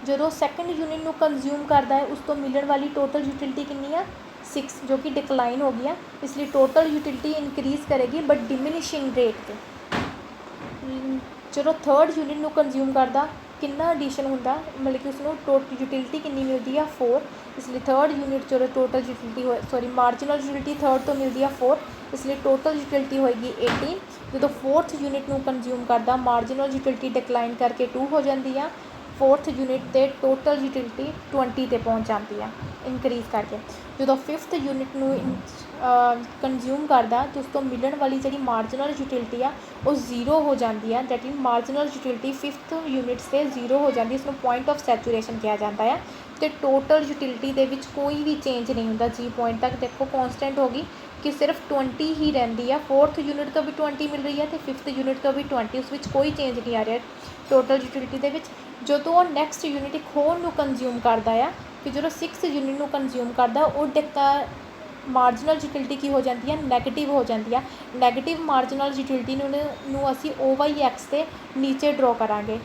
ਜਦੋਂ ਸੈਕਿੰਡ ਯੂਨਿਟ ਨੂੰ ਕੰਜ਼ਿਊਮ ਕਰਦਾ ਹੈ, ਉਸ ਤੋਂ ਮਿਲਣ ਵਾਲੀ ਟੋਟਲ ਯੂਟਿਲਿਟੀ ਕਿੰਨੀ ਆ, 6, ਜੋ ਕਿ ਡਿਕਲਾਈਨ ਹੋ ਗਈ ਆ। ਇਸ ਲਈ ਟੋਟਲ ਯੂਟਿਲਿਟੀ ਇਨਕਰੀਜ਼ ਕਰੇਗੀ ਬਟ ਡਿਮਿਨਿਸ਼ਿੰਗ ਰੇਟ 'ਤੇ। ਜਦੋਂ ਥਰਡ ਯੂਨਿਟ ਨੂੰ ਕੰਜ਼ਿਊਮ ਕਰਦਾ, ਕਿੰਨਾ ਐਡੀਸ਼ਨ ਹੁੰਦਾ, ਮਤਲਬ ਕਿ ਉਸਨੂੰ ਟੋਟਲ ਯੂਟਿਲਿਟੀ ਕਿੰਨੀ ਮਿਲਦੀ ਆ, 4। ਇਸ ਲਈ ਥਰਡ ਯੂਨਿਟ ਜਦੋਂ total utility marginal utility third ਤੋਂ ਮਿਲਦੀ ਆ 4, ਇਸ ਲਈ ਟੋਟਲ ਯੂਟਿਲਿਟੀ ਹੋਏਗੀ 18। ਜਦੋਂ ਫੋਰਥ ਯੂਨਿਟ ਨੂੰ ਕੰਜ਼ਿਊਮ ਕਰਦਾ, ਮਾਰਜਨਲ ਯੂਟਿਲਿਟੀ ਡਿਕਲਾਈਨ ਕਰਕੇ 2 ਹੋ ਜਾਂਦੀ ਆ। ਫੋਰਥ ਯੂਨਿਟ 'ਤੇ ਟੋਟਲ ਯੂਟਿਲਿਟੀ 20 'ਤੇ ਪਹੁੰਚ ਜਾਂਦੀ ਆ, ਇਨਕਰੀਜ਼ ਕਰਕੇ। ਜਦੋਂ ਫਿਫਥ ਯੂਨਿਟ ਨੂੰ ਕੰਜ਼ਿਊਮ ਕਰਦਾ ਤਾਂ ਉਸ ਤੋਂ ਮਿਲਣ ਵਾਲੀ ਜਿਹੜੀ ਮਾਰਜਨਲ ਯੂਟਿਲਿਟੀ ਆ ਉਹ 0 ਹੋ ਜਾਂਦੀ ਆ। That mean marginal utility fifth unit 'ਤੇ 0 ਹੋ ਜਾਂਦੀ, ਇਸਨੂੰ ਪੁਆਇੰਟ ਆਫ ਸੈਚੂਰੇਸ਼ਨ ਕਿਹਾ ਜਾਂਦਾ ਆ। ਅਤੇ ਟੋਟਲ ਯੂਟਿਲਿਟੀ ਦੇ ਵਿੱਚ ਕੋਈ ਵੀ ਚੇਂਜ ਨਹੀਂ ਹੁੰਦਾ। G ਪੁਆਇੰਟ ਤੱਕ ਦੇਖੋ ਕੌਂਸਟੈਂਟ ਹੋ ਗਈ ਕਿ ਸਿਰਫ 20 ਹੀ ਰਹਿੰਦੀ ਆ। ਫੋਰਥ ਯੂਨਿਟ ਤੋਂ ਵੀ 20 ਮਿਲ ਰਹੀ ਹੈ ਅਤੇ ਫਿਫਥ ਯੂਨਿਟ ਤੋਂ ਵੀ 20, ਉਸ ਵਿੱਚ ਕੋਈ ਚੇਂਜ ਨਹੀਂ ਆ ਰਿਹਾ ਟੋਟਲ ਯੂਟਿਲਿਟੀ ਦੇ ਵਿੱਚ। ਜਦੋਂ ਉਹ ਨੈਕਸਟ ਯੂਨਿਟ ਇੱਕ ਹੋਰ ਨੂੰ ਕੰਜ਼ਿਊਮ ਕਰਦਾ ਆ, ਕਿ ਜਦੋਂ 6th ਯੂਨਿਟ ਨੂੰ ਕੰਜ਼ਿਊਮ ਕਰਦਾ, ਉਹ ਮਾਰਜਨਲ ਯੂਟਿਲਿਟੀ ਕੀ ਹੋ ਜਾਂਦੀ ਹੈ, ਨੈਗੇਟਿਵ ਹੋ ਜਾਂਦੀ ਆ। ਨੈਗੇਟਿਵ ਮਾਰਜਨਲ ਯੂਟਿਲਿਟੀ ਨੂੰ ਅਸੀਂ OYX ਤੇ ਨੀਚੇ ਡਰੋ ਕਰਾਂਗੇ,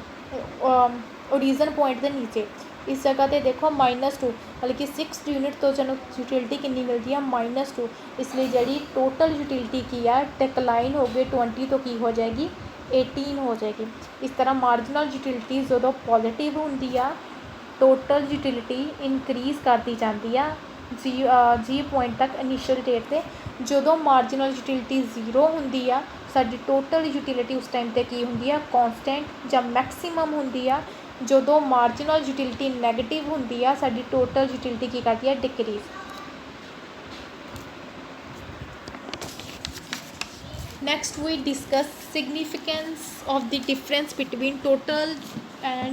ਓਰੀਜਨ ਪੁਆਇੰਟ ਦੇ ਨੀਚੇ। ਇਸ ਜਗ੍ਹਾ 'ਤੇ ਦੇਖੋ -2, ਮਤਲਬ ਕਿ 6th ਯੂਨਿਟ ਤੋਂ ਸਾਨੂੰ ਯੂਟਿਲਿਟੀ ਕਿੰਨੀ ਮਿਲਦੀ ਆ, -2। ਇਸ ਲਈ ਜਿਹੜੀ ਟੋਟਲ ਯੂਟਿਲਿਟੀ ਕੀ ਆ, ਡਿਕਲਾਈਨ ਹੋ ਗਈ 20 ਤੋਂ ਕੀ ਹੋ ਜਾਏਗੀ, 18 ਹੋ ਜਾਏਗੀ। ਇਸ ਤਰ੍ਹਾਂ ਮਾਰਜਨਲ ਯੂਟਿਲਿਟੀ ਜਦੋਂ ਪੋਜ਼ੀਟਿਵ ਹੁੰਦੀ ਆ, ਟੋਟਲ ਯੂਟਿਲਿਟੀ ਇਨਕਰੀਜ਼ ਕਰਦੀ ਜਾਂਦੀ ਆ G ਪੁਆਇੰਟ ਤੱਕ ਇਨੀਸ਼ੀਅਲ ਡੇਟ 'ਤੇ। ਜਦੋਂ ਮਾਰਜਨਲ ਯੂਟਿਲਿਟੀ 0 ਹੁੰਦੀ ਆ, ਸਾਡੀ ਟੋਟਲ ਯੂਟਿਲਿਟੀ ਉਸ ਟਾਈਮ 'ਤੇ ਕੀ ਹੁੰਦੀ ਆ, ਕੌਂਸਟੈਂਟ ਜਾਂ ਮੈਕਸੀਮਮ ਹੁੰਦੀ ਆ। ਜਦੋਂ ਮਾਰਜਨਲ ਯੂਟਿਲਿਟੀ ਨੈਗੇਟਿਵ ਹੁੰਦੀ ਆ, ਸਾਡੀ ਟੋਟਲ ਯੂਟਿਲਿਟੀ ਕੀ ਕਰਦੀ ਆ, decrease. Next we discuss significance of the difference between total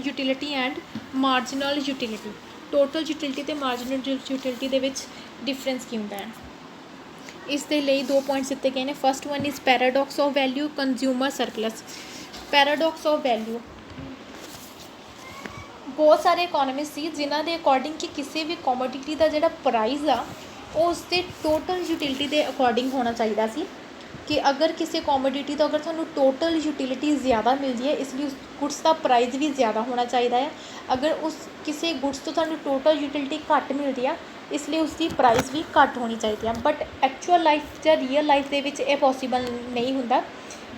utility and marginal utility. Total utility ਤੇ marginal utility ਦੇ ਵਿੱਚ difference ਕੀ ਹੁੰਦਾ ਹੈ। ਇਸ ਦੇ ਲਈ 2 points ਦਿੱਤੇ ਗਏ ਨੇ। First one is paradox of value, consumer surplus. Paradox of value, ਬਹੁਤ ਸਾਰੇ ਇਕੋਨੋਮਿਸਟ ਸੀ ਜਿਨ੍ਹਾਂ ਦੇ ਅਕੋਰਡਿੰਗ ਕਿ ਕਿਸੇ ਵੀ ਕੋਮੋਡਿਟੀ ਦਾ ਜਿਹੜਾ ਪ੍ਰਾਈਸ ਆ ਉਹ ਉਸ ਦੇ ਟੋਟਲ ਯੂਟਿਲਿਟੀ ਦੇ ਅਕੋਰਡਿੰਗ ਹੋਣਾ ਚਾਹੀਦਾ ਸੀ। ਕਿ ਅਗਰ ਕਿਸੇ ਕੋਮੋਡਿਟੀ ਤੋਂ ਅਗਰ ਤੁਹਾਨੂੰ ਟੋਟਲ ਯੂਟਿਲਿਟੀ ਜ਼ਿਆਦਾ ਮਿਲਦੀ ਹੈ, ਇਸ ਲਈ ਉਸ ਗੁਡਸ ਦਾ ਪ੍ਰਾਈਸ ਵੀ ਜ਼ਿਆਦਾ ਹੋਣਾ ਚਾਹੀਦਾ ਹੈ। ਅਗਰ ਕਿਸੇ ਗੁਡਸ ਤੋਂ ਤੁਹਾਨੂੰ ਟੋਟਲ ਯੂਟਿਲਿਟੀ ਘੱਟ ਮਿਲਦੀ ਆ, ਇਸ ਲਈ ਉਸਦੀ ਪ੍ਰਾਈਸ ਵੀ ਘੱਟ ਹੋਣੀ ਚਾਹੀਦੀ ਆ। ਬਟ ਐਕਚੁਅਲ ਲਾਈਫ ਜਾਂ ਰੀਅਲ ਲਾਈਫ ਦੇ ਵਿੱਚ ਇਹ ਪੋਸੀਬਲ ਨਹੀਂ ਹੁੰਦਾ,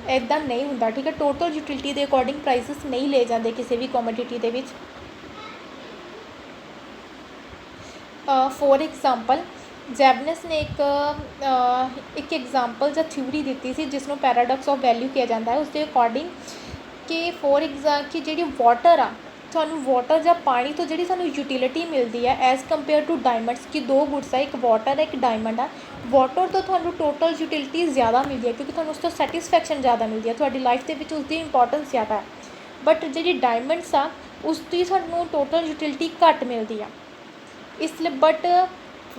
ਇੱਦਾਂ ਨਹੀਂ ਹੁੰਦਾ। ਠੀਕ ਹੈ, ਟੋਟਲ ਯੂਟਿਲਿਟੀ ਦੇ ਅਕੋਰਡਿੰਗ ਪ੍ਰਾਈਸਿਸ ਨਹੀਂ ਲਏ ਜਾਂਦੇ ਕਿਸੇ ਵੀ ਕੋਮੋਡਿਟੀ ਦੇ ਵਿੱਚ। ਫੋਰ ਐਗਜ਼ਾਮਪਲ, ਜੈਬਨਸ ਨੇ ਇੱਕ ਐਗਜ਼ਾਮਪਲ ਜਾਂ ਥਿਊਰੀ ਦਿੱਤੀ ਸੀ ਜਿਸ ਨੂੰ ਪੈਰਾਡਾਕਸ ਆਫ ਵੈਲਿਊ ਕਿਹਾ ਜਾਂਦਾ ਹੈ। ਉਸ ਦੇ ਅਕੋਰਡਿੰਗ ਕਿ ਕਿ ਜਿਹੜੀ ਵਾਟਰ ਆ, ਤੁਹਾਨੂੰ ਵਾਟਰ ਜਾਂ ਪਾਣੀ ਤੋਂ ਜਿਹੜੀ ਸਾਨੂੰ ਯੂਟਿਲਿਟੀ ਮਿਲਦੀ ਹੈ ਐਜ਼ ਕੰਪੇਅਰ ਟੂ ਡਾਇਮੰਡਸ, ਕਿ 2 ਗੁਡਸ ਆ, ਇੱਕ ਵਾਟਰ ਹੈ ਇੱਕ ਡਾਇਮੰਡ ਆ। ਵਾਟਰ ਤੋਂ ਤੁਹਾਨੂੰ ਟੋਟਲ ਯੂਟਿਲਿਟੀ ਜ਼ਿਆਦਾ ਮਿਲਦੀ ਹੈ ਕਿਉਂਕਿ ਤੁਹਾਨੂੰ ਉਸ ਤੋਂ ਸੈਟਿਸਫੈਕਸ਼ਨ ਜ਼ਿਆਦਾ ਮਿਲਦੀ ਹੈ, ਤੁਹਾਡੀ ਲਾਈਫ ਦੇ ਵਿੱਚ ਉਸਦੀ ਇੰਪੋਰਟੈਂਸ ਜ਼ਿਆਦਾ ਹੈ। ਬਟ ਜਿਹੜੀ ਡਾਇਮੰਡਸ ਆ ਉਸ ਦੀ ਸਾਨੂੰ ਟੋਟਲ ਯੂਟਿਲਿਟੀ ਘੱਟ ਮਿਲਦੀ ਆ। ਇਸ ਲਈ ਬਟ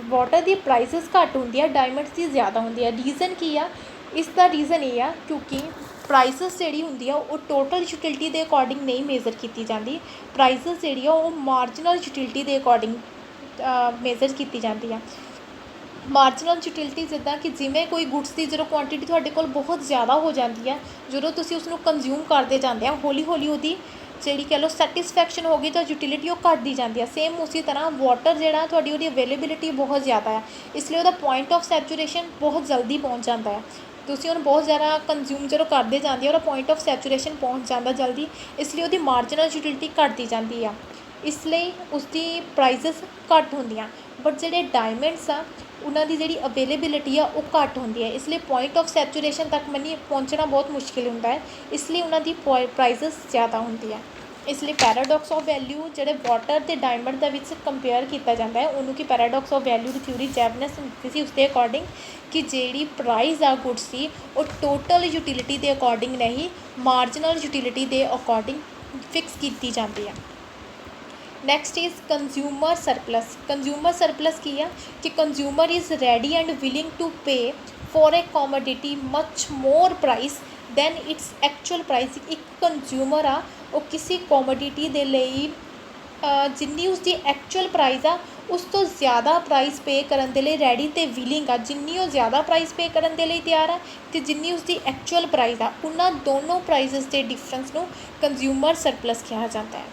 ਵਾਟਰ ਦੀ ਪ੍ਰਾਈਸਿਸ ਘੱਟ ਹੁੰਦੀ ਆ, ਡਾਇਮੰਡਸ ਦੀ ਜ਼ਿਆਦਾ ਹੁੰਦੀ ਆ। ਰੀਜ਼ਨ ਕੀ ਆ? ਇਸ ਦਾ ਰੀਜ਼ਨ ਇਹ ਆ ਕਿਉਂਕਿ ਪ੍ਰਾਈਸਿਸ ਜਿਹੜੀ ਹੁੰਦੀ ਆ ਉਹ ਟੋਟਲ ਯੂਟਿਲਿਟੀ ਦੇ ਅਕੋਰਡਿੰਗ ਨਹੀਂ ਮੇਜ਼ਰ ਕੀਤੀ ਜਾਂਦੀ। ਪ੍ਰਾਈਸਿਸ ਜਿਹੜੀ ਆ ਉਹ ਮਾਰਜਨਲ ਯੂਟਿਲਿਟੀ ਦੇ ਅਕੋਰਡਿੰਗ ਮੇਜ਼ਰ ਕੀਤੀ ਜਾਂਦੀ ਆ। ਮਾਰਜਨਲ ਯੂਟਿਲਿਟੀ ਜਿੱਦਾਂ ਕਿ ਜਿਵੇਂ ਕੋਈ ਗੁਡਸ ਦੀ ਜਦੋਂ ਕੁਆਂਟਿਟੀ ਤੁਹਾਡੇ ਕੋਲ ਬਹੁਤ ਜ਼ਿਆਦਾ ਹੋ ਜਾਂਦੀ ਹੈ, ਜਦੋਂ ਤੁਸੀਂ ਉਸਨੂੰ ਕੰਜ਼ਿਊਮ ਕਰਦੇ ਜਾਂਦੇ ਆ, ਹੌਲੀ ਹੌਲੀ ਉਹਦੀ ਜਿਹੜੀ ਕਹਿ ਲਓ ਸੈਟਿਸਫੈਕਸ਼ਨ ਹੋ ਗਈ ਤਾਂ ਯੂਟਿਲਿਟੀ ਉਹ ਘੱਟਦੀ ਜਾਂਦੀ ਆ। ਸੇਮ ਉਸੇ ਤਰ੍ਹਾਂ ਵਾਟਰ ਜਿਹੜਾ ਤੁਹਾਡੀ ਉਹਦੀ ਅਵੇਲੇਬਿਲਿਟੀ ਬਹੁਤ ਜ਼ਿਆਦਾ ਆ, ਇਸ ਲਈ ਉਹਦਾ ਪੁਆਇੰਟ ਆਫ ਸੈਚੂਰੇਸ਼ਨ ਬਹੁਤ ਜਲਦੀ ਪਹੁੰਚ ਜਾਂਦਾ ਹੈ। ਤੁਸੀਂ ਉਹਨੂੰ ਬਹੁਤ ਜ਼ਿਆਦਾ ਕੰਜ਼ਿਊਮ ਜਦੋਂ ਕਰਦੇ ਜਾਂਦੇ ਆ ਉਹਦਾ ਪੁਆਇੰਟ ਆਫ ਸੈਚੂਰੇਸ਼ਨ ਪਹੁੰਚ ਜਾਂਦਾ ਜਲਦੀ, ਇਸ ਲਈ ਉਹਦੀ ਮਾਰਜਨਲ ਯੂਟਿਲਿਟੀ ਘੱਟਦੀ ਜਾਂਦੀ ਆ, ਇਸ ਲਈ ਉਸਦੀ ਪ੍ਰਾਈਸਿਸ ਘੱਟ ਹੁੰਦੀਆਂ। ਬਟ ਜਿਹੜੇ ਡਾਇਮੰਡਸ ਆ ਉਹਨਾਂ ਦੀ ਜਿਹੜੀ ਅਵੇਲੇਬਿਲਿਟੀ ਆ ਉਹ ਘੱਟ ਹੁੰਦੀ ਹੈ, ਇਸ ਲਈ ਪੁਆਇੰਟ ਆਫ ਸੈਚੂਰੇਸ਼ਨ ਤੱਕ ਪਹੁੰਚਣਾ ਬਹੁਤ ਮੁਸ਼ਕਿਲ ਹੁੰਦਾ ਹੈ, ਇਸ ਲਈ ਉਹਨਾਂ ਦੀ ਪ੍ਰਾਈਸਿਸ ਜ਼ਿਆਦਾ ਹੁੰਦੀ ਹੈ। ਇਸ ਲਈ ਪੈਰਾਡੌਕਸ ਆਫ ਵੈਲਿਊ ਜਿਹੜੇ ਵਾਟਰ ਅਤੇ ਡਾਇਮੰਡ ਦੇ ਵਿੱਚ ਕੰਪੇਅਰ ਕੀਤਾ ਜਾਂਦਾ ਹੈ, ਉਹਨੂੰ ਕਿ ਪੈਰਾਡੌਕਸ ਆਫ ਵੈਲਿਊ ਦੀ ਥਿਊਰੀ ਜੈਵਨਸ ਦਿੱਤੀ ਸੀ, ਉਸਦੇ ਅਕੋਰਡਿੰਗ ਕਿ ਜਿਹੜੀ ਪ੍ਰਾਈਸ ਆ ਗੁੱਡ ਸੀ ਉਹ ਟੋਟਲ ਯੂਟਿਲਿਟੀ ਦੇ ਅਕੋਰਡਿੰਗ ਨਹੀਂ, ਮਾਰਜਨਲ ਯੂਟਿਲਿਟੀ ਦੇ ਅਕੋਰਡਿੰਗ ਫਿਕਸ ਕੀਤੀ ਜਾਂਦੀ ਹੈ। Next is consumer surplus. Consumer surplus ਕੀ ਆ ਕਿ consumer is ready and willing to pay for a commodity much more price than its actual price. ਇੱਕ ਕੰਜ਼ਿਊਮਰ ਆ ਉਹ ਕਿਸੇ ਕੋਮੋਡਿਟੀ ਦੇ ਲਈ ਜਿੰਨੀ ਉਸਦੀ ਐਕਚੁਅਲ ਪ੍ਰਾਈਸ ਆ ਉਸ ਤੋਂ ਜ਼ਿਆਦਾ ਪ੍ਰਾਈਸ ਪੇ ਕਰਨ ਦੇ ਲਈ ਰੈਡੀ ਅਤੇ ਵਿਲਿੰਗ ਆ। ਜਿੰਨੀ ਉਹ ਜ਼ਿਆਦਾ ਪ੍ਰਾਈਸ ਪੇ ਕਰਨ ਦੇ ਲਈ ਤਿਆਰ ਆ ਅਤੇ ਜਿੰਨੀ ਉਸਦੀ ਐਕਚੁਅਲ ਪ੍ਰਾਈਸ ਆ, ਉਹਨਾਂ ਦੋਨੋਂ ਪ੍ਰਾਈਸਿਸ ਦੇ ਡਿਫਰੈਂਸ ਨੂੰ ਕੰਜ਼ਿਊਮਰ ਸਰਪਲਸ ਕਿਹਾ ਜਾਂਦਾ ਹੈ।